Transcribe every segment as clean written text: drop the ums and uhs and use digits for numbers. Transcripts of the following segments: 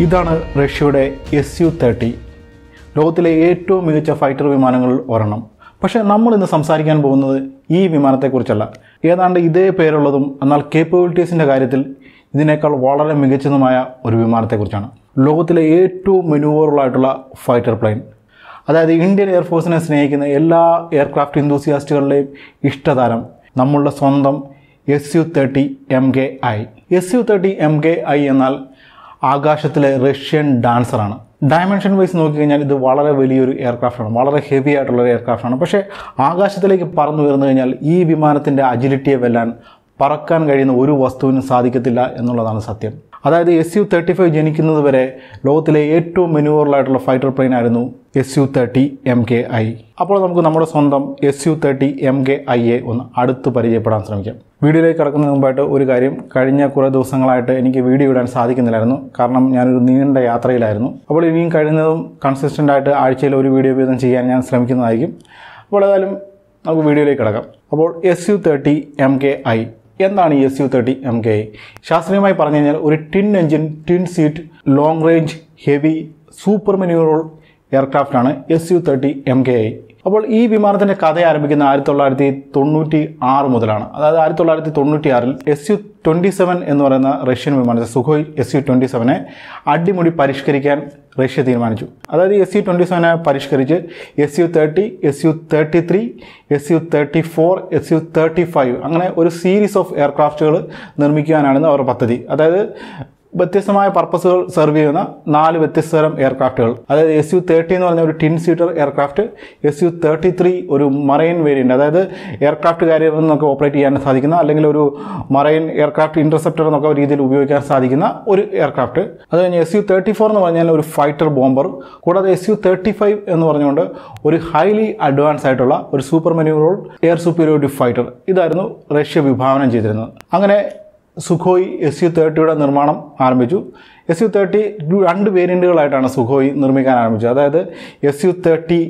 ഇതാണ് റഷ്യയുടെ SU-30, ലോകത്തിലെ ഏറ്റവും മികച്ച ഫൈറ്റർ വിമാനങ്ങളിൽ ഒരെണ്ണം. പക്ഷേ നമ്മളിന്ന് സംസാരിക്കാൻ പോകുന്നത് ഈ വിമാനത്തെക്കുറിച്ചല്ല. ഏതാണ്ട് ഇതേ പേരുള്ളതും എന്നാൽ കേപ്പബിലിറ്റീസിൻ്റെ കാര്യത്തിൽ ഇതിനേക്കാൾ വളരെ മികച്ചതുമായ ഒരു വിമാനത്തെക്കുറിച്ചാണ്. ലോകത്തിലെ ഏറ്റവും മെനൂവറബിളായിട്ടുള്ള ഫൈറ്റർ പ്ലെയിൻ, അതായത് ഇന്ത്യൻ എയർഫോഴ്സിനെ സ്നേഹിക്കുന്ന എല്ലാ എയർക്രാഫ്റ്റ് ഇന്തൂസിയാസ്റ്റുകളുടെയും ഇഷ്ടതാരം, നമ്മളുടെ സ്വന്തം SU-30 MKI. SU-30 MKI എന്നാൽ ആകാശത്തിലെ റഷ്യൻ ഡാൻസറാണ്. ഡയമെൻഷൻ വൈസ് നോക്കിക്കഴിഞ്ഞാൽ ഇത് വളരെ വലിയൊരു എയർക്രാഫ്റ്റാണ്, വളരെ ഹെവി ആയിട്ടുള്ളൊരു എയർക്രാഫ്റ്റാണ്. പക്ഷേ ആകാശത്തിലേക്ക് പറന്നുയർന്നു കഴിഞ്ഞാൽ ഈ വിമാനത്തിൻ്റെ അജിലിറ്റിയെ വെല്ലാൻ പറക്കാൻ കഴിയുന്ന ഒരു വസ്തുവിനും സാധിക്കത്തില്ല എന്നുള്ളതാണ് സത്യം. അതായത് SU-35 ജനിക്കുന്നത് വരെ ലോകത്തിലെ ഏറ്റവും മെനൂവറബിളായിട്ടുള്ള ഫൈറ്റർ പ്ലെയിൻ ആയിരുന്നു SU-30 MKI. അപ്പോൾ നമുക്ക് നമ്മുടെ സ്വന്തം SU-30 MKIയെ ഒന്ന് അടുത്ത് പരിചയപ്പെടാൻ ശ്രമിക്കാം. വീഡിയോയിലേക്ക് കടക്കുന്നതിന് മുമ്പായിട്ട് ഒരു കാര്യം, കഴിഞ്ഞ കുറേ ദിവസങ്ങളായിട്ട് എനിക്ക് വീഡിയോ ഇടാൻ സാധിക്കുന്നില്ലായിരുന്നു. കാരണം ഞാനൊരു നീണ്ട യാത്രയിലായിരുന്നു. അപ്പോൾ ഇനിയും കഴിയുന്നതും കൺസിസ്റ്റൻ്റായിട്ട് ആഴ്ചയിൽ ഒരു വീഡിയോ വീതം ചെയ്യാൻ ഞാൻ ശ്രമിക്കുന്നതായിരിക്കും. അപ്പോൾ ഏതായാലും നമുക്ക് വീഡിയോയിലേക്ക് കിടക്കാം. അപ്പോൾ SU-30 MKI എന്താണ് ഈ SU-30 MKI? ശാസ്ത്രീയമായി പറഞ്ഞു കഴിഞ്ഞാൽ ഒരു twin engine, twin seat, long range, heavy, super manoeuvrable എയർക്രാഫ്റ്റാണ് SU-30 MKI. അപ്പോൾ ഈ വിമാനത്തിൻ്റെ കഥ ആരംഭിക്കുന്ന 1996 മുതലാണ്. അതായത് 1996 SU-27 എന്ന് പറയുന്ന റഷ്യൻ വിമാനത്തെ, സുഖോയ് SU-27നെ അടിമുടി പരിഷ്കരിക്കാൻ റഷ്യ തീരുമാനിച്ചു. അതായത് SU-27നെ പരിഷ്കരിച്ച് SU-30, SU-33, SU-34, SU-35 അങ്ങനെ ഒരു സീരീസ് ഓഫ് എയർക്രാഫ്റ്റുകൾ നിർമ്മിക്കാനാണ് അവരുടെ പദ്ധതി. അതായത് വ്യത്യസ്തമായ പർപ്പസുകൾ സെർവ് ചെയ്യുന്ന 4 വ്യത്യസ്ത തരം എയർക്രാഫ്റ്റുകൾ. അതായത് SU-30 എന്ന് പറഞ്ഞ ഒരു ടിൻ സീറ്റർ എയർക്രാഫ്റ്റ്, SU-33 ഒരു മറൈൻ വേരിയൻ്റ്, അതായത് എയർക്രാഫ്റ്റ് കാരിയറിൽ നിന്നൊക്കെ ഓപ്പറേറ്റ് ചെയ്യാൻ സാധിക്കുന്ന, അല്ലെങ്കിൽ ഒരു മറൈൻ എയർക്രാഫ്റ്റ് ഇൻ്റർസെപ്റ്റർ എന്നൊക്കെ രീതിയിൽ ഉപയോഗിക്കാൻ സാധിക്കുന്ന ഒരു എയർക്രാഫ്റ്റ്. അത് കഴിഞ്ഞ് SU-34 എന്ന് പറഞ്ഞാൽ ഒരു ഫൈറ്റർ ബോംബർ. കൂടാതെ SU-35 എന്ന് പറഞ്ഞുകൊണ്ട് ഒരു ഹൈലി അഡ്വാൻസ് ആയിട്ടുള്ള ഒരു സൂപ്പർ മെനൂവറബിൾ എയർ സുപ്പീരിയോറിറ്റി ഫൈറ്റർ. ഇതായിരുന്നു റഷ്യ വിഭാവനം ചെയ്തിരുന്നത്. അങ്ങനെ സുഖോയ് SU-30യുടെ നിർമ്മാണം ആരംഭിച്ചു. SU-30 2 വേരിയൻറ്റുകളായിട്ടാണ് സുഖോയ് നിർമ്മിക്കാൻ ആരംഭിച്ചത്. അതായത് SU-30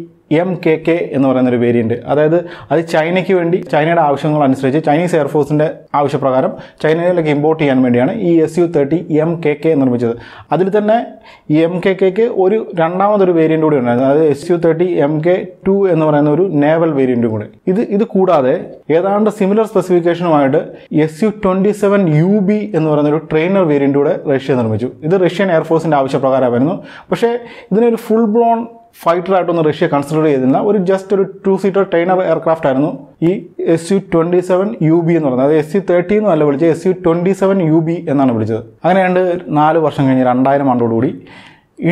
MKK എന്ന് പറയുന്നൊരു വേരിയൻറ്റ്, അതായത് അത് ചൈനയ്ക്ക് വേണ്ടി, ചൈനയുടെ ആവശ്യങ്ങളനുസരിച്ച്, ചൈനീസ് എയർഫോഴ്സിൻ്റെ ആവശ്യപ്രകാരം ചൈനയിലേക്ക് ഇമ്പോർട്ട് ചെയ്യാൻ വേണ്ടിയാണ് ഈ SU-30 MKK നിർമ്മിച്ചത്. അതിൽ തന്നെ ഈ MKKക്ക് ഒരു രണ്ടാമതൊരു വേരിയൻ്റ് കൂടി ഉണ്ടായിരുന്നു. അതായത് SU-30 MK2 എന്ന് പറയുന്ന ഒരു നേവൽ വേരിയൻറ്റും കൂടി. ഇത് കൂടാതെ ഏതാണ്ട് സിമിലർ സ്പെസിഫിക്കേഷനുമായിട്ട് SU-27UB എന്ന് പറയുന്നൊരു ട്രെയിനർ വേരിയൻ്റ് കൂടെ റഷ്യ നിർമ്മിച്ചു. ഇത് റഷ്യൻ എയർഫോഴ്സിൻ്റെ ആവശ്യപ്രകാരമായിരുന്നു. പക്ഷേ ഇതിനൊരു ഫുൾ ബ്ലോൺ ഫൈറ്ററായിട്ടൊന്നും റഷ്യ കൺസിഡർ ചെയ്തിരുന്ന ഒരു ജസ്റ്റ് ഒരു 2-സീറ്റർ ട്രെയിനർ എയർക്രാഫ്റ്റ് ആയിരുന്നു ഈ SU-27UB എന്ന് പറയുന്നത്. അത് SU-30 എന്നല്ല വിളിച്ചത്, SU-27UB എന്നാണ് വിളിച്ചത്. അങ്ങനെയാണ്ട് 4 വർഷം കഴിഞ്ഞ് 2000 ആണ്ടോടുകൂടി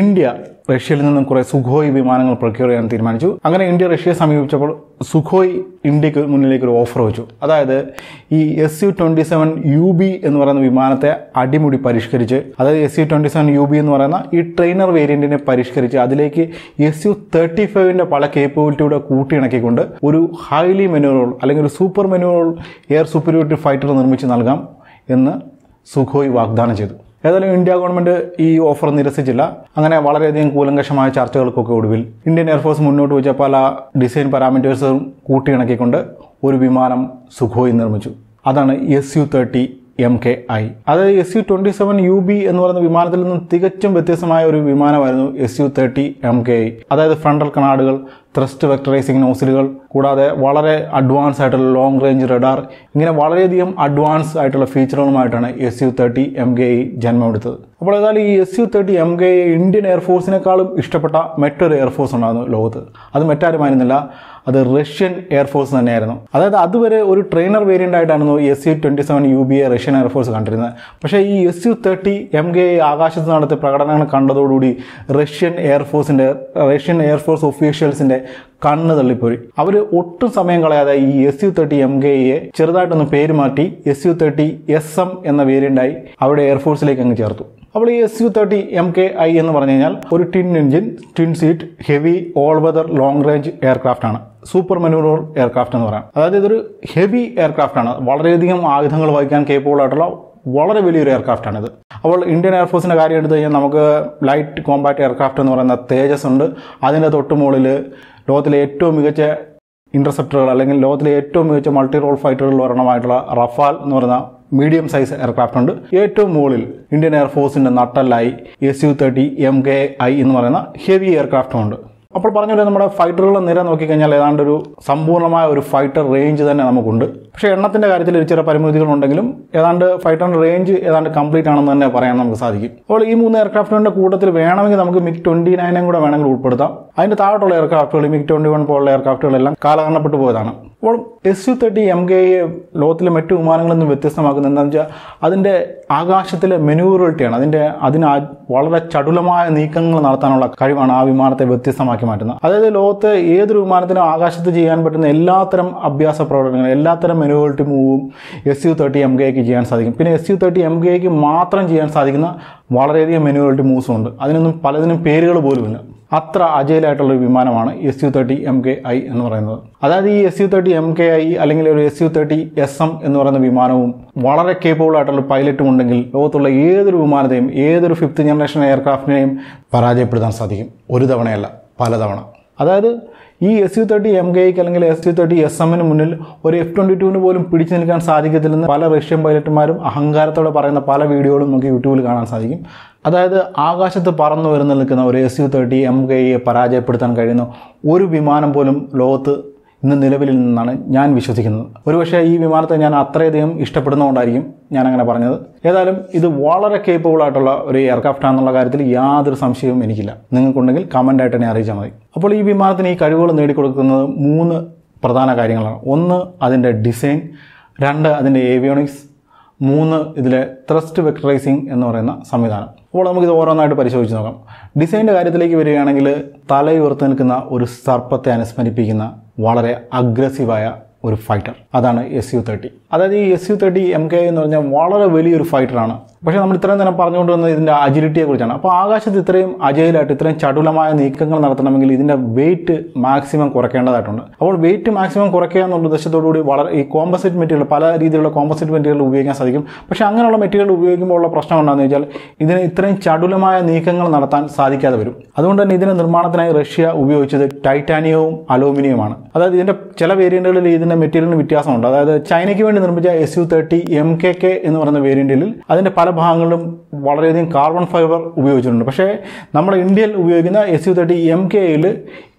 ഇന്ത്യ റഷ്യയിൽ നിന്നും കുറേ സുഖോയ് വിമാനങ്ങൾ പ്രൊക്യൂർ ചെയ്യാൻ തീരുമാനിച്ചു. അങ്ങനെ ഇന്ത്യ റഷ്യയെ സമീപിച്ചപ്പോൾ സുഖോയ് ഇന്ത്യക്ക് മുന്നിലേക്ക് ഒരു ഓഫർ വെച്ചു. അതായത് ഈ SU-27UB എന്ന് പറയുന്ന വിമാനത്തെ അടിമുടി പരിഷ്കരിച്ച്, അതായത് SU-27UB എന്ന് പറയുന്ന ഈ ട്രെയിനർ വേരിയൻറ്റിനെ പരിഷ്കരിച്ച് അതിലേക്ക് SU-35ൻ്റെ പല കേപ്പബിലിറ്റിയുടെ കൂട്ടിയിണക്കിക്കൊണ്ട് ഒരു ഹൈലി മെനൂവറബിൾ അല്ലെങ്കിൽ ഒരു സൂപ്പർ മെനൂവറബിൾ എയർ സുപ്പീരിയോറിറ്റി ഫൈറ്റർ നിർമ്മിച്ച് നൽകാം എന്ന് സുഖോയ് വാഗ്ദാനം ചെയ്തു. ഏതായാലും ഇന്ത്യ ഗവൺമെൻറ് ഈ ഓഫർ നിരസിച്ചില്ല. അങ്ങനെ വളരെയധികം കൂലങ്കഷമായ ചർച്ചകൾക്കൊക്കെ ഒടുവിൽ ഇന്ത്യൻ എയർഫോഴ്സ് മുന്നോട്ട് വെച്ച പല ഡിസൈൻ പാരാമീറ്റേഴ്സും കൂട്ടിയിണക്കിക്കൊണ്ട് ഒരു വിമാനം സുഖോയ് നിർമ്മിച്ചു. അതാണ് SU-30 MKI. അതായത് SU-27UB എന്ന് പറയുന്ന വിമാനത്തിൽ നിന്നും തികച്ചും വ്യത്യസ്തമായ ഒരു വിമാനമായിരുന്നു SU-30 MKI. അതായത് ഫ്രണ്ടൽ കനാഡുകൾ, ത്രസ്റ്റ് വെക്ടറൈസിംഗ് നോസിലുകൾ, കൂടാതെ വളരെ അഡ്വാൻസ് ആയിട്ടുള്ള ലോങ് റേഞ്ച് റഡാർ, ഇങ്ങനെ വളരെയധികം അഡ്വാൻസ് ആയിട്ടുള്ള ഫീച്ചറുകളുമായിട്ടാണ് SU-30 MKI ജന്മമെടുത്തത്. അപ്പോൾ ഏതായാലും ഈ SU-30 MKI ഇന്ത്യൻ എയർഫോഴ്സിനേക്കാളും ഇഷ്ടപ്പെട്ട മറ്റൊരു എയർഫോഴ്സ് ഉണ്ടായിരുന്നു ലോകത്ത്. അത് മറ്റാരുമായിരുന്നില്ല, അത് റഷ്യൻ എയർഫോഴ്സ് തന്നെയായിരുന്നു. അതായത് അതുവരെ ഒരു ട്രെയിനർ വേരിയൻ്റ് ആയിട്ടായിരുന്നു SU-27UBയെ റഷ്യൻ എയർഫോഴ്സ് കണ്ടിരുന്നത്. പക്ഷേ ഈ SU-30 MKI ആകാശത്ത് നടത്തിയ പ്രകടനങ്ങൾ കണ്ടതോടുകൂടി റഷ്യൻ എയർഫോഴ്സ് ഒഫീഷ്യൽസിൻ്റെ കണ്ണ് തള്ളിപ്പോയി. അവർ ഒട്ടും സമയം കളയാതെ ഈ SU-30 MKIയെ ചെറുതായിട്ടൊന്ന് പേര് മാറ്റി SU-30 SM എന്ന വേരിയൻ്റായി അവിടെ എയർഫോഴ്സിലേക്ക് അങ്ങ് ചേർത്തു. അപ്പോൾ ഈ SU-30 MKI എന്ന് പറഞ്ഞു കഴിഞ്ഞാൽ ഒരു twin engine, twin seat, heavy, all weather, long range aircraft ആണ്. സൂപ്പർ മെനൂവറബിൾ എയർക്രാഫ്റ്റ് എന്ന് പറയാം. അതായത് ഇതൊരു ഹെവി എയർക്രാഫ്റ്റ് ആണ്. വളരെയധികം ആയുധങ്ങൾ വഹിക്കാൻ കേപ്പബിൾ ആയിട്ടുള്ള വളരെ വലിയൊരു എയർക്രാഫ്റ്റാണിത്. അപ്പോൾ ഇന്ത്യൻ എയർഫോഴ്സിൻ്റെ കാര്യം എടുത്തു കഴിഞ്ഞാൽ നമുക്ക് ലൈറ്റ് കോമ്പാക്ട് എയർക്രാഫ്റ്റ് എന്ന് പറയുന്ന തേജസ് ഉണ്ട്. അതിൻ്റെ തൊട്ട് മുകളിൽ ലോകത്തിലെ ഏറ്റവും മികച്ച ഇൻ്റർസെപ്റ്ററുകൾ അല്ലെങ്കിൽ ലോകത്തിലെ ഏറ്റവും മികച്ച മൾട്ടി റോൾ ഫൈറ്ററുകളിൽ ഒരെണ്ണമായിട്ടുള്ള റഫാൽ എന്ന് പറയുന്ന മീഡിയം സൈസ് എയർക്രാഫ്റ്റ് ഉണ്ട്. ഏറ്റവും മുകളിൽ ഇന്ത്യൻ എയർഫോഴ്സിൻ്റെ നട്ടലായി Su-30 MKI എന്ന് പറയുന്ന ഹെവി എയർക്രാഫ്റ്റും ഉണ്ട്. അപ്പോൾ പറഞ്ഞ നമ്മുടെ ഫൈറ്ററുകളുടെ നിര നോക്കിക്കഴിഞ്ഞാൽ ഏതാണ്ട് ഒരു സമ്പൂർണ്ണമായ ഒരു ഫൈറ്റർ റേഞ്ച് തന്നെ നമുക്കുണ്ട്. പക്ഷേ എണ്ണത്തിൻ്റെ കാര്യത്തിൽ ഒരു ചെറിയ പരിമിതികളുണ്ടെങ്കിലും ഏതാണ്ട് ഫൈറ്ററിൻ്റെ റേഞ്ച് ഏതാണ്ട് കംപ്ലീറ്റ് ആണെന്ന് തന്നെ പറയാൻ നമുക്ക് സാധിക്കും. അപ്പോൾ ഈ 3 എയർക്രാഫ്റ്റിൻ്റെ കൂട്ടത്തിൽ വേണമെങ്കിൽ നമുക്ക് MiG-29 കൂടെ വേണമെങ്കിൽ ഉൾപ്പെടുത്താം. അതിൻ്റെ താഴോട്ടുള്ള എയർക്രാഫ്റ്റുകൾ MiG-21 പോലുള്ള എയർക്രാഫ്റ്റുകളെല്ലാം കാലഹരണപ്പെട്ടു പോയതാണ്. അപ്പോൾ Su-30 MKI ലോകത്തിലെ മറ്റു വിമാനങ്ങളിൽ നിന്ന് വ്യത്യസ്തമാക്കുന്നത് എന്താണെന്ന് വെച്ചാൽ അതിൻ്റെ ആകാശത്തിലെ മെനൂവറബിലിറ്റിയാണ്. അതിന് വളരെ ചടുലമായ നീക്കങ്ങൾ നടത്താനുള്ള കഴിവാണ് ആ വിമാനത്തെ വ്യത്യസ്തമാക്കി മാറ്റുന്നത്. അതായത് ലോകത്ത് ഏതൊരു വിമാനത്തിനും ആകാശത്ത് ചെയ്യാൻ പറ്റുന്ന എല്ലാത്തരം അഭ്യാസ പ്രവർത്തനങ്ങളും എല്ലാത്തരം മെനൂവറിറ്റി മൂവും Su-30 MKIക്ക് ചെയ്യാൻ സാധിക്കും. പിന്നെ Su-30 MKIക്ക് മാത്രം ചെയ്യാൻ സാധിക്കുന്ന വളരെയധികം മെനൂവറിറ്റി മൂവ്സും ഉണ്ട്. അതിനൊന്നും പലതിനും പേരുകൾ പോലുമില്ല. അത്ര അജയിലായിട്ടുള്ളൊരു വിമാനമാണ് Su-30 MKI എന്ന് പറയുന്നത്. അതായത് ഈ Su-30 MKI അല്ലെങ്കിൽ ഒരു Su-30 SM എന്ന് പറയുന്ന വിമാനവും വളരെ കേപ്പബിൾ ആയിട്ടുള്ള പൈലറ്റും ഉണ്ടെങ്കിൽ ലോകത്തുള്ള ഏതൊരു വിമാനത്തെയും ഏതൊരു 5th ജനറേഷൻ എയർക്രാഫ്റ്റിനെയും പരാജയപ്പെടുത്താൻ സാധിക്കും. ഒരു തവണയല്ല, പലതവണ. അതായത് ഈ Su-30 MKIക്ക് അല്ലെങ്കിൽ Su-30 SM മുന്നിൽ ഒരു F-22 പോലും പിടിച്ചു നിൽക്കാൻ സാധിക്കത്തില്ലെന്ന് പല റഷ്യൻ പൈലറ്റുമാരും അഹങ്കാരത്തോടെ പറയുന്ന പല വീഡിയോകളും നമുക്ക് യൂട്യൂബിൽ കാണാൻ സാധിക്കും. അതായത് ആകാശത്ത് പറന്നു വരുന്ന നിൽക്കുന്ന ഒരു Su-30 MKIയെ പരാജയപ്പെടുത്താൻ കഴിയുന്ന ഒരു വിമാനം പോലും ലോകത്ത് ഇന്ന് നിലവിൽ നിന്നാണ് ഞാൻ വിശ്വസിക്കുന്നത്. ഒരുപക്ഷെ ഈ വിമാനത്തെ ഞാൻ അത്രയധികം ഇഷ്ടപ്പെടുന്നതുകൊണ്ടായിരിക്കും ഞാനങ്ങനെ പറഞ്ഞത്. ഏതായാലും ഇത് വളരെ കേപ്പബിൾ ആയിട്ടുള്ള ഒരു എയർക്രാഫ്റ്റ് ആണെന്നുള്ള കാര്യത്തിൽ യാതൊരു സംശയവും എനിക്കില്ല. നിങ്ങൾക്കുണ്ടെങ്കിൽ കമൻ്റായിട്ട് എന്നെ അറിയിച്ചാൽ മതി. അപ്പോൾ ഈ വിമാനത്തിന് ഈ കഴിവുകൾ നേടിക്കൊടുക്കുന്നത് 3 പ്രധാന കാര്യങ്ങളാണ്. 1 അതിൻ്റെ ഡിസൈൻ, 2 അതിൻ്റെ ഏവിയോണിക്സ്, 3 ഇതിലെ ത്രസ്റ്റ് വെക്ടറൈസിങ് എന്ന് പറയുന്ന സംവിധാനം. അപ്പോൾ നമുക്കിത് ഓരോന്നായിട്ട് പരിശോധിച്ച് നോക്കാം. ഡിസൈനിൻ്റെ കാര്യത്തിലേക്ക് വരികയാണെങ്കിൽ തലയുയർത്തി നിൽക്കുന്ന ഒരു സർപ്പത്തെ അനുസ്മരിപ്പിക്കുന്ന വളരെ അഗ്രസീവായ ഒരു ഫൈറ്റർ, അതാണ് Su-30. അതായത് ഈ Su-30 MKI എന്ന് പറഞ്ഞാൽ വളരെ വലിയൊരു ഫൈറ്ററാണ്. പക്ഷേ നമ്മൾ ഇത്രയും തന്നെ പറഞ്ഞുകൊണ്ടിരുന്നത് ഇതിൻ്റെ അജിലിറ്റിയെക്കുറിച്ചാണ്. അപ്പോൾ ആകാശത്ത് ഇത്രയും അജയിലായിട്ട് ഇത്രയും ചടുലമായ നീക്കങ്ങൾ നടത്തണമെങ്കിൽ ഇതിൻ്റെ വെയിറ്റ് മാക്സിമം കുറയ്ക്കേണ്ടതായിട്ടുണ്ട്. അപ്പോൾ വെയിറ്റ് മാക്സിമം കുറയ്ക്കുക എന്നുള്ള ഉദ്ദേശത്തോടുകൂടി ഈ കോമ്പസിറ്റ് മെറ്റീരിയൽ, പല രീതിയിലുള്ള കോമ്പസിറ്റ് മെറ്റീരിയൽ ഉപയോഗിക്കാൻ സാധിക്കും. പക്ഷേ അങ്ങനെയുള്ള മെറ്റീരിയൽ ഉപയോഗിക്കുമ്പോൾ ഉള്ള പ്രശ്നം എന്താണെന്ന് വെച്ചാൽ ഇതിന് ഇത്രയും ചടുലമായ നീക്കങ്ങൾ നടത്താൻ സാധിക്കാതെ വരും. അതുകൊണ്ട് തന്നെ ഇതിൻ്റെ നിർമ്മാണത്തിനായി റഷ്യ ഉപയോഗിച്ചത് ടൈറ്റാനിയവും അലൂമിനിയവുമാണ്. അതായത് ഇതിൻ്റെ ചില വേരിയന്റുകളിൽ ഇതിൻ്റെ മെറ്റീരിയലിന് വ്യത്യാസമുണ്ട്. അതായത് ചൈനയ്ക്ക് വേണ്ടി നിർമ്മിച്ച Su-30 MKK എന്ന് പറയുന്ന വേരിയന്റിൽ അതിൻ്റെ പല ഭാഗങ്ങളിലും വളരെയധികം കാർബൺ ഫൈബർ ഉപയോഗിച്ചിട്ടുണ്ട്. പക്ഷേ നമ്മുടെ ഇന്ത്യയിൽ ഉപയോഗിക്കുന്ന Su-30 MKയിൽ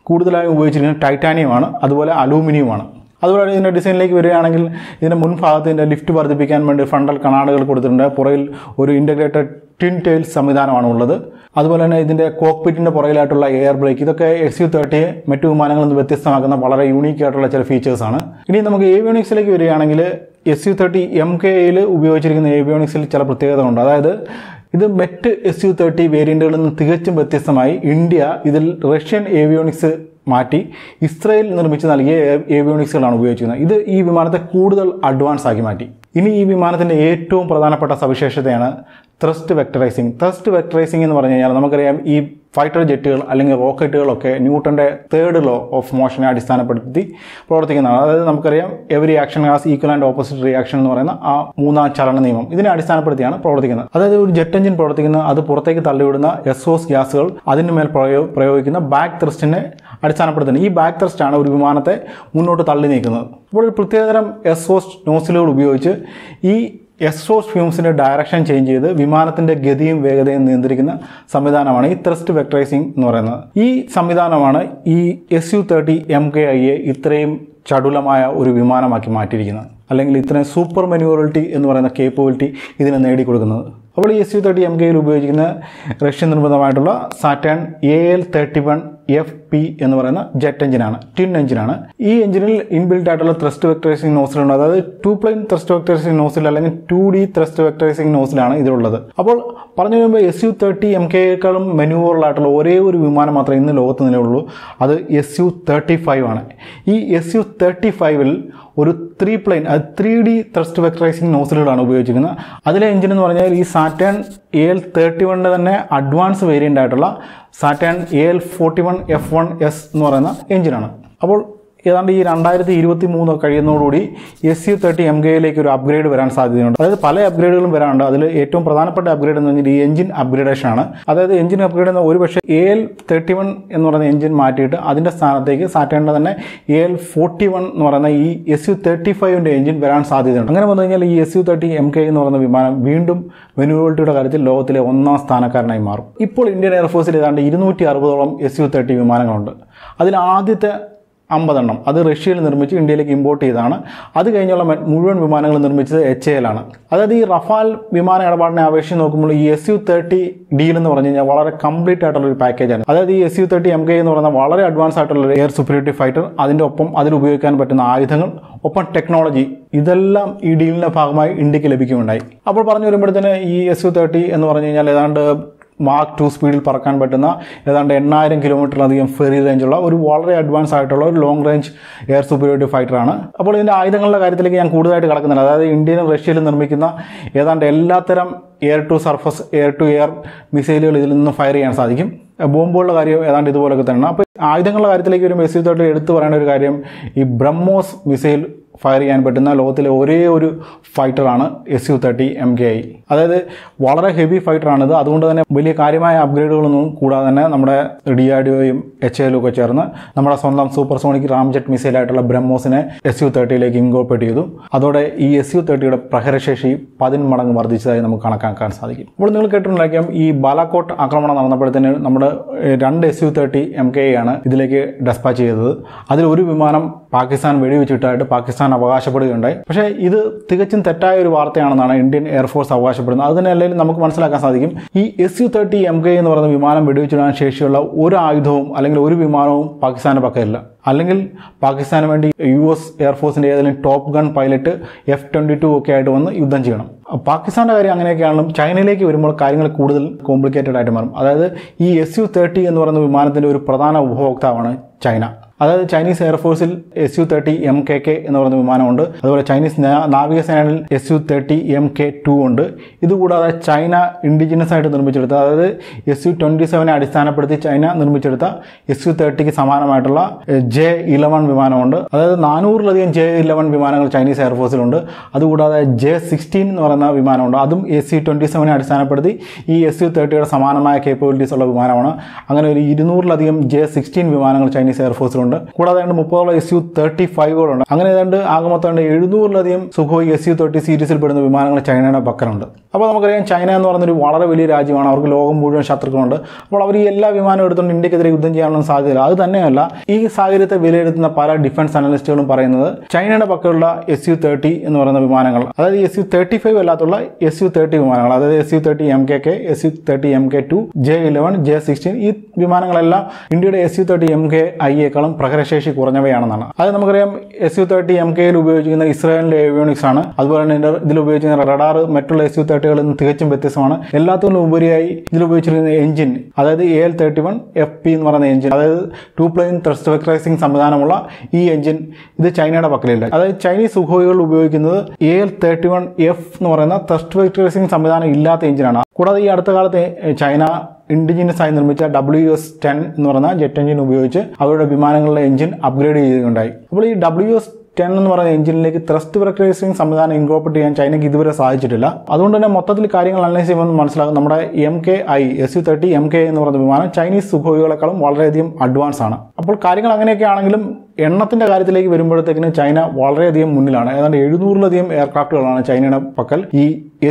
കൂടുതലായും ഉപയോഗിച്ചിരിക്കുന്നത് ടൈറ്റാനിയമാണ്, അതുപോലെ അലൂമിനിയമാണ്. അതുപോലെ ഇതിൻ്റെ ഡിസൈനിലേക്ക് വരികയാണെങ്കിൽ ഇതിൻ്റെ മുൻഭാഗത്ത് ഇതിൻ്റെ ലിഫ്റ്റ് വർദ്ധിപ്പിക്കാൻ വേണ്ടി ഫ്രണ്ടൽ കണ്ണാടുകൾ കൊടുത്തിട്ടുണ്ട്. പുറകിൽ ഒരു ഇൻ്റഗ്രേറ്റഡ് ട്വിൻ ടെയിൽസ് സംവിധാനമാണ് ഉള്ളത്. അതുപോലെ തന്നെ ഇതിൻ്റെ കോക്പിറ്റിൻ്റെ പുറകിലായിട്ടുള്ള എയർ ബ്രേക്ക്, ഇതൊക്കെ Su-30 മറ്റു വിമാനങ്ങളിൽ നിന്ന് വ്യത്യസ്തമാക്കുന്ന വളരെ യൂണീക്ക് ആയിട്ടുള്ള ചില ഫീച്ചേഴ്സാണ്. ഇനി നമുക്ക് ഏവിയോണിക്സിലേക്ക് വരികയാണെങ്കിൽ Su-30 MKയിൽ ഉപയോഗിച്ചിരിക്കുന്ന ഏവിയോണിക്സിൽ ചില പ്രത്യേകതകളുണ്ട്. അതായത് ഇത് മറ്റ് Su-30 വേരിയന്റുകളിൽ നിന്ന് തികച്ചും വ്യത്യസ്തമായി ഇന്ത്യ ഇതിൽ റഷ്യൻ ഏവിയോണിക്സ് മാറ്റി ഇസ്രയേൽ നിർമ്മിച്ച് നൽകിയ ഏവിയോണിക്സുകളാണ് ഉപയോഗിച്ചിരുന്നത്. ഇത് ഈ വിമാനത്തെ കൂടുതൽ അഡ്വാൻസ് ആക്കി മാറ്റി. ഇനി ഈ വിമാനത്തിൻ്റെ ഏറ്റവും പ്രധാനപ്പെട്ട സവിശേഷതയാണ് ത്രസ്റ്റ് വെക്ടറൈസിങ്. ത്രസ്റ്റ് വെക്ടറൈസിങ് എന്ന് പറഞ്ഞു കഴിഞ്ഞാൽ നമുക്കറിയാം ഈ ഫൈറ്റർ ജെറ്റുകൾ അല്ലെങ്കിൽ റോക്കറ്റുകളൊക്കെ ന്യൂട്ടൻ്റെ 3rd ലോ ഓഫ് മോഷനെ അടിസ്ഥാനപ്പെടുത്തി പ്രവർത്തിക്കുന്നതാണ്. അതായത് നമുക്കറിയാം every action has equal and opposite reaction എന്ന് പറയുന്ന ആ 3ാം ചലന നിയമം ഇതിനെ അടിസ്ഥാനപ്പെടുത്തിയാണ് പ്രവർത്തിക്കുന്നത്. അതായത് ഒരു ജെറ്റ് എഞ്ചിൻ പ്രവർത്തിക്കുന്ന അത് പുറത്തേക്ക് തള്ളിവിടുന്ന എക്സോസ്റ്റ് ഗ്യാസുകൾ അതിനുമേൽ പ്രയോഗിക്കുന്ന ബാക്ക് ത്രസ്റ്റിനെ അടിസ്ഥാനപ്പെടുത്തുന്നത്. ഈ ബാക്ക് ത്രസ്റ്റാണ് ഒരു വിമാനത്തെ മുന്നോട്ട് തള്ളി നീക്കുന്നത്. അപ്പോൾ ഒരു പ്രത്യേകതരം എക്സോസ്റ്റ് നോസിലുകൾ ഉപയോഗിച്ച് ഈ എക്സോസ്റ്റ് ഫ്യൂംസിൻ്റെ ഡയറക്ഷൻ ചേഞ്ച് ചെയ്ത് വിമാനത്തിൻ്റെ ഗതിയും വേഗതയും നിയന്ത്രിക്കുന്ന സംവിധാനമാണ് ഈ ത്രസ്റ്റ് വെക്ടറൈസിംഗ് എന്ന് പറയുന്നത്. ഈ സംവിധാനമാണ് ഈ Su-30 MKIയെ ഇത്രയും ചടുലമായ ഒരു വിമാനമാക്കി മാറ്റിയിരിക്കുന്നത്, അല്ലെങ്കിൽ ഇത്രയും സൂപ്പർ മെനൂവറിറ്റി എന്ന് പറയുന്ന കേപ്പബിലിറ്റി ഇതിനെ നേടിക്കൊടുക്കുന്നത്. അപ്പോൾ ഈ Su-30 MKയിൽ ഉപയോഗിക്കുന്ന റഷ്യൻ നിർമ്മിതമായിട്ടുള്ള സാറ്റേൺ AL-31FP എന്ന് പറയുന്ന ജെറ്റ് എഞ്ചിനാണ്, ട്വിൻ എഞ്ചിനാണ്. ഈ എഞ്ചിനിൽ ഇൻബിൽറ്റ് ആയിട്ടുള്ള ത്രസ്റ്റ് വെക്ടറൈസിംഗ് നോസിലുണ്ട്. അതായത് 2 പ്ലെയിൻ ത്രസ്റ്റ് വെക്ടറൈസിംഗ് നോസിൽ അല്ലെങ്കിൽ 2D ത്രസ്റ്റ് വെക്ടറൈസിംഗ് നോസിലാണ് ഇതിലുള്ളത്. അപ്പോൾ പറഞ്ഞു വരുമ്പോൾ Su-30 MKയേക്കാളും മെനൂവറബിളായിട്ടുള്ള ഒരേ ഒരു വിമാനം മാത്രമേ ഇന്ന് ലോകത്ത് നിലവിലുള്ളൂ. അത് Su-35 ആണ്. ഈ Su-35ൽ ഒരു 3 പ്ലെയിൻ, അത് 3D ത്രസ്റ്റ് വെക്ടറൈസിംഗ് നോസിലുകളാണ് ഉപയോഗിച്ചിരിക്കുന്നത്. അതിലെ എഞ്ചിൻ എന്ന് പറഞ്ഞാൽ ഈ സാറ്റേൺ AL-31 തന്നെ അഡ്വാൻസ് വേരിയൻ്റ് ആയിട്ടുള്ള സാറ്റേൺ AL-41F1S എന്ന് പറയുന്ന എഞ്ചിനാണ്. അപ്പോൾ ഏതാണ്ട് ഈ 2023 കഴിയുന്നതോടുകൂടി SU-30MKയിലേക്ക് ഒരു അപ്ഗ്രേഡ് വരാൻ സാധ്യതയുണ്ട്. അതായത് പല അപ്ഗ്രേഡുകളും വരാനുണ്ട്. അതിൽ ഏറ്റവും പ്രധാനപ്പെട്ട അപ്ഗ്രേഡ് എന്ന് പറഞ്ഞാൽ ഈ എഞ്ചിൻ അപ്ഗ്രേഡേഷൻ ആണ്. അതായത് എഞ്ചിൻ അപ്ഗ്രേഡ് എന്ന ഒരുപക്ഷെ AL-31 എന്ന് പറയുന്ന എഞ്ചിൻ മാറ്റിയിട്ട് അതിൻ്റെ സ്ഥാനത്തേക്ക് സാറ്റേണിൻ്റെ തന്നെ AL-41 എന്ന് പറയുന്ന ഈ SU-35ൻ്റെ എഞ്ചിൻ വരാൻ സാധ്യതയുണ്ട്. അങ്ങനെ വന്നു കഴിഞ്ഞാൽ ഈ SU-30MK എന്ന് പറയുന്ന വിമാനം വീണ്ടും വെനുവോൾട്ടിയുടെ കാര്യത്തിൽ ലോകത്തിലെ 1ാം സ്ഥാനക്കാരനായി മാറും. ഇപ്പോൾ ഇന്ത്യൻ എയർഫോഴ്സിൽ ഏതാണ്ട് 260ഓളം SU-30 വിമാനങ്ങളുണ്ട്. അതിൽ ആദ്യത്തെ 50 എണ്ണം അത് റഷ്യയിൽ നിർമ്മിച്ച് ഇന്ത്യയിലേക്ക് ഇമ്പോർട്ട് ചെയ്താണ്. അത് കഴിഞ്ഞുള്ള മുഴുവൻ വിമാനങ്ങൾ നിർമ്മിച്ചത് HAL ആണ്. അതായത് ഈ റഫാൽ വിമാന ഇടപാടിനെ അപേക്ഷിച്ച് നോക്കുമ്പോൾ ഈ SU-30 ഡീൽ എന്ന് പറഞ്ഞു കഴിഞ്ഞാൽ വളരെ കംപ്ലീറ്റ് ആയിട്ടുള്ള ഒരു പാക്കേജാണ്. അതായത് ഈ SU-30MK എന്ന് പറയുന്ന വളരെ അഡ്വാൻസ് ആയിട്ടുള്ള എയർ സുപ്പീരിയോറിറ്റി ഫൈറ്റർ, അതിൻ്റെ ഒപ്പം അതിൽ ഉപയോഗിക്കാൻ പറ്റുന്ന ആയുധങ്ങൾ, ഒപ്പം ടെക്നോളജി, ഇതെല്ലാം ഈ ഡീലിൻ്റെ ഭാഗമായി ഇന്ത്യക്ക് ലഭിക്കുകയുണ്ടായി. അപ്പോൾ പറഞ്ഞു വരുമ്പോഴത്തേന് ഈ SU-30 എന്ന് പറഞ്ഞു കഴിഞ്ഞാൽ ഏതാണ്ട് Mach 2 സ്പീഡിൽ പറക്കാൻ പറ്റുന്ന ഏതാണ്ട് 8000 കിലോമീറ്ററിലധികം ഫെറി റേഞ്ചുള്ള ഒരു വളരെ അഡ്വാൻസ് ആയിട്ടുള്ള ഒരു ലോങ് റേഞ്ച് എയർ സുപ്പീരിയോറിറ്റി ഫൈറ്ററാണ്. അപ്പോൾ ഇതിൻ്റെ ആയുധങ്ങളുടെ കാര്യത്തിലേക്ക് ഞാൻ കൂടുതലായിട്ട് കിടക്കുന്നില്ല. അതായത് ഇന്ത്യയിലും റഷ്യയിലും നിർമ്മിക്കുന്ന ഏതാണ്ട് എല്ലാത്തരം air to surface, air to air മിസൈലുകൾ ഇതിൽ നിന്ന് ഫയർ ചെയ്യാൻ സാധിക്കും. ബോംബുകളുടെ കാര്യം ഏതാണ്ട് ഇതുപോലൊക്കെ തന്നെ. അപ്പോൾ ആയുധങ്ങളുടെ കാര്യത്തിലേക്ക് വരുമ്പോൾ SU-30 എടുത്തു പറയേണ്ട ഒരു കാര്യം ഈ ബ്രഹ്മോസ് മിസൈൽ ഫയർ ചെയ്യാൻ പറ്റുന്ന ലോകത്തിലെ ഒരേ ഒരു ഫൈറ്ററാണ് SU-30MKI. അതായത് വളരെ ഹെവി ഫൈറ്ററാണിത്. അതുകൊണ്ട് തന്നെ വലിയ കാര്യമായ അപ്ഗ്രേഡുകളൊന്നും കൂടാതെ തന്നെ നമ്മുടെ DRDOയും HALും ഒക്കെ ചേർന്ന് നമ്മുടെ സ്വന്തം സൂപ്പർസോണിക് റാംജെറ്റ് മിസൈലായിട്ടുള്ള ബ്രഹ്മോസിനെ SU-30യിലേക്ക് ഇൻകോർപ്പറേറ്റ് ചെയ്തു. അതോടെ ഈ SU-30യുടെ പ്രഹരശേഷി 10 മടങ്ങ് വർദ്ധിച്ചതായി നമുക്ക് കണക്കാക്കാൻ സാധിക്കും. അപ്പോൾ നിങ്ങൾ കേട്ടിട്ടുണ്ടായിരിക്കാം ഈ ബാലാക്കോട്ട് ആക്രമണം നടന്നപ്പോഴത്തേന് നമ്മുടെ 2 SU-30MKI ആണ് ഇതിലേക്ക് ഡെസ്പാച്ച് ചെയ്തത്. അതിൽ ഒരു വിമാനം പാകിസ്ഥാൻ വെടിവെച്ചിട്ടായിട്ട് പാകിസ്ഥാൻ അവകാശപ്പെടുകയുണ്ടായി. പക്ഷേ ഇത് തികച്ചും തെറ്റായ ഒരു വാർത്തയാണെന്നാണ് ഇന്ത്യൻ എയർഫോഴ്സ് അവകാശപ്പെടുന്നത്. അത് തന്നെ അല്ലെങ്കിൽ നമുക്ക് മനസ്സിലാക്കാൻ സാധിക്കും, ഈ SU-30MK എന്ന് പറയുന്ന വിമാനം വെടിവെച്ചിടാൻ ശേഷിയുള്ള ഒരു ആയുധവും അല്ലെങ്കിൽ ഒരു വിമാനവും പാകിസ്ഥാന്റെ പക്കലില്ല. അല്ലെങ്കിൽ പാകിസ്ഥാന് വേണ്ടി US എയർഫോഴ്സിൻ്റെ ഏതെങ്കിലും ടോപ്പ് ഗൺ പൈലറ്റ് F-22 ഒക്കെ ആയിട്ട് വന്ന് യുദ്ധം ചെയ്യണം. പാകിസ്ഥാന്റെ കാര്യം അങ്ങനെയൊക്കെയാണെങ്കിലും ചൈനയിലേക്ക് വരുമ്പോൾ കാര്യങ്ങൾ കൂടുതൽ കോംപ്ലിക്കേറ്റഡ് ആയിട്ട് മാറും. അതായത് ഈ SU-30 എന്ന് പറയുന്ന വിമാനത്തിൻ്റെ ഒരു പ്രധാന ഉപഭോക്താവാണ് ചൈന. അതായത് ചൈനീസ് എയർഫോഴ്സിൽ SU-30MKK എന്ന് പറയുന്ന വിമാനമുണ്ട്. അതുപോലെ ചൈനീസ് നാവികസേനയിൽ SU-30MK2 ഉണ്ട്. ഇതുകൂടാതെ ചൈന ഇൻഡിജിനസ് ആയിട്ട് നിർമ്മിച്ചെടുത്ത, അതായത് SU-27 അടിസ്ഥാനപ്പെടുത്തി ചൈന നിർമ്മിച്ചെടുത്ത SU-30ക്ക് സമാനമായിട്ടുള്ള J-11 വിമാനമുണ്ട്. അതായത് 400ലധികം J-11 വിമാനങ്ങൾ ചൈനീസ് എയർഫോഴ്സിലുണ്ട്. അതുകൂടാതെ J-16 എന്ന് പറയുന്ന വിമാനമുണ്ട്. അതും SU-27 അടിസ്ഥാനപ്പെടുത്തി ഈ SU-30യുടെ സമാനമായ കേപ്പബിലിറ്റീസ് ഉള്ള വിമാനമാണ്. അങ്ങനെ ഒരു 200ലധികം J-16 വിമാനങ്ങൾ ചൈനീസ് എയർഫോഴ്സിലുണ്ട്. കൂടാതെ 30 SU-35കളുണ്ട്. അങ്ങനെ ഏതാണ്ട് ആകെ മൊത്തം 700ലധികം സുഖോയ് SU-30 സീരീസിൽ പെടുന്ന വിമാനങ്ങൾ ചൈനയുടെ പക്കലുണ്ട്. അപ്പോൾ നമുക്കറിയാം ചൈന എന്ന് പറയുന്നൊരു വളരെ വലിയ രാജ്യമാണ്. അവർക്ക് ലോകം മുഴുവൻ ശത്രുക്കളുണ്ട്. അപ്പോൾ അവർ ഈ എല്ലാ വിമാനം എടുത്തുകൊണ്ട് ഇന്ത്യക്കെതിരെ യുദ്ധം ചെയ്യാനുള്ള സാധ്യതയില്ല. അത് തന്നെയല്ല, ഈ സാഹചര്യത്തെ വിലയിരുത്തുന്ന പല ഡിഫൻസ് അനലിസ്റ്റുകളും പറയുന്നത് ചൈനയുടെ പക്കലുള്ള SU-30 എന്ന് പറയുന്ന വിമാനങ്ങൾ, അതായത് SU-35 അല്ലാത്തുള്ള SU-30 വിമാനങ്ങൾ, അതായത് SU-30MKK, SU-30MK2, J-11, J-16 ഈ വിമാനങ്ങളെല്ലാം ഇന്ത്യയുടെ SU-30MKIയേക്കാളും പ്രഹരശേഷി കുറഞ്ഞവയാണെന്നാണ്. അത് നമുക്കറിയാം SU-30MKയിൽ ഉപയോഗിക്കുന്ന ഇസ്രായേലിന്റെ ഏവിയോണിക്സ് ആണ്. അതുപോലെ തന്നെ ഇതിൽ ഉപയോഗിക്കുന്ന റഡാർ മറ്റുള്ള SU-30കളിൽ നിന്ന് തികച്ചും വ്യത്യസ്തമാണ്. എല്ലാത്തിനും ഉപരിയായി ഇതിൽ ഉപയോഗിച്ചിരിക്കുന്ന എഞ്ചിൻ, അതായത് AL-31FP എന്ന് പറയുന്ന എഞ്ചിൻ, അതായത് 2 പ്ലെയിൻ ത്രസ്റ്റ് വെക്ടറൈസിംഗ് സംവിധാനമുള്ള ഈ എഞ്ചിൻ ഇത് ചൈനയുടെ പക്കലില്ല. അതായത് ചൈനീസ് സുഖോയികൾ ഉപയോഗിക്കുന്നത് AL-31F എന്ന് പറയുന്ന ത്രസ്റ്റ് വെക്ടറൈസിംഗ് സംവിധാനം ഇല്ലാത്ത എഞ്ചിനാണ്. കൂടാതെ ഈ അടുത്ത കാലത്ത് ചൈന ഇൻഡിജിനസ് ആയി നിർമ്മിച്ച WS-10 എന്ന് പറയുന്ന ജെറ്റ് എഞ്ചിൻ ഉപയോഗിച്ച് അവരുടെ വിമാനങ്ങളിലെ എഞ്ചിൻ അപ്ഗ്രേഡ് ചെയ്യുകയുണ്ടായി. അപ്പോൾ ഈ WS-10 എന്ന് പറയുന്ന എഞ്ചിനിലേക്ക് ത്രസ്റ്റ് വെക്ടറൈസിംഗ് സംവിധാനം ഇൻകോർപ്പറേറ്റ് ചെയ്യാൻ ചൈനയ്ക്ക് ഇതുവരെ സാധിച്ചിട്ടില്ല. അതുകൊണ്ട് തന്നെ മൊത്തത്തിൽ കാര്യങ്ങൾ അനലൈസ് ചെയ്യുമ്പോൾ മനസ്സിലാകും നമ്മുടെ MKI SU-30MK എന്ന് പറയുന്ന വിമാനം ചൈനീസ് സുഖോയികളെക്കാളും വളരെയധികം അഡ്വാൻസ് ആണ്. അപ്പോൾ കാര്യങ്ങൾ അങ്ങനെയൊക്കെ ആണെങ്കിലും എണ്ണത്തിന്റെ കാര്യത്തിലേക്ക് വരുമ്പോഴത്തേക്കിന് ചൈന വളരെയധികം മുന്നിലാണ്. ഏതാണ്ട് 700ലധികം എയർക്രാഫ്റ്റുകളാണ് ചൈനയുടെ പക്കൽ ഈ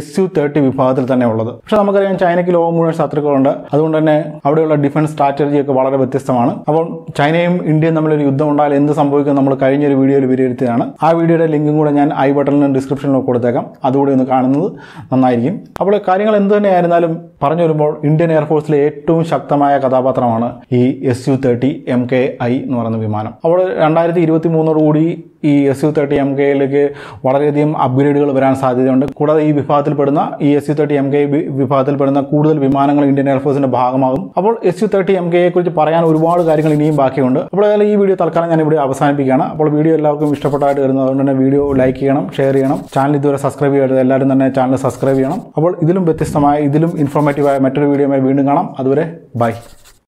SU-30 വിഭാഗത്തിൽ തന്നെ ഉള്ളത്. പക്ഷെ നമുക്കറിയാം ചൈനയ്ക്ക് ലോകം മുഴുവൻ ശത്രുക്കളുണ്ട്. അതുകൊണ്ട് തന്നെ അവിടെയുള്ള ഡിഫൻസ് സ്ട്രാറ്റജി ഒക്കെ വളരെ വ്യത്യസ്തമാണ്. അപ്പോൾ ചൈനയും ഇന്ത്യയും തമ്മിലൊരു യുദ്ധം ഉണ്ടായാൽ എന്ത് സംഭവിക്കും നമ്മൾ കഴിഞ്ഞൊരു വീഡിയോയിൽ വിലയിരുത്തിയതാണ്. ആ വീഡിയോയുടെ ലിങ്കും കൂടെ ഞാൻ ഐ ബട്ടണിലും ഡിസ്ക്രിപ്ഷനിലും കൊടുത്തേക്കാം. അതുകൂടി ഒന്ന് കാണുന്നത് നന്നായിരിക്കും. അപ്പോൾ കാര്യങ്ങൾ എന്ത് തന്നെയായിരുന്നാലും പറഞ്ഞു വരുമ്പോൾ ഇന്ത്യൻ എയർഫോഴ്സിലെ ഏറ്റവും ശക്തമായ കഥാപാത്രമാണ് ഈ SU-30MKI എന്ന് പറയുന്ന വിമാനം. അപ്പോൾ 2023 ഈ SU-30MKയിലേക്ക് വളരെയധികം അപ്ഗ്രേഡുകൾ വരാൻ സാധ്യതയുണ്ട്. കൂടാതെ ഈ വിഭാഗത്തിൽപ്പെടുന്ന ഈ SU-30MK വിഭാഗത്തിൽപ്പെടുന്ന കൂടുതൽ വിമാനങ്ങൾ ഇന്ത്യൻ എയർഫോഴ്സിന്റെ ഭാഗമാകും. അപ്പോൾ SU-30MKയെ കുറിച്ച് പറയാൻ ഒരുപാട് കാര്യങ്ങൾ ഇനിയും ബാക്കിയുണ്ട്. അപ്പോൾ ഏതായാലും ഈ വീഡിയോ തൽക്കാലം ഞാൻ ഇവിടെ അവസാനിപ്പിക്കുകയാണ്. അപ്പോൾ വീഡിയോ എല്ലാവർക്കും ഇഷ്ടപ്പെട്ടായിട്ട് വരുന്നത് അതുകൊണ്ട് തന്നെ വീഡിയോ ലൈക്ക് ചെയ്യണം, ഷെയർ ചെയ്യണം. ചാനൽ ഇതുവരെ സബ്സ്ക്രൈബ് ചെയ്യരുത്, എല്ലാവരും തന്നെ ചാനൽ സബ്സ്ക്രൈബ് ചെയ്യണം. അപ്പോൾ ഇതിലും വ്യത്യസ്തമായ ഇതിലും ഇൻഫോർമേറ്റീവായ മറ്റൊരു വീഡിയോയുമായി വീണ്ടും കാണാം. അതുവരെ ബൈ.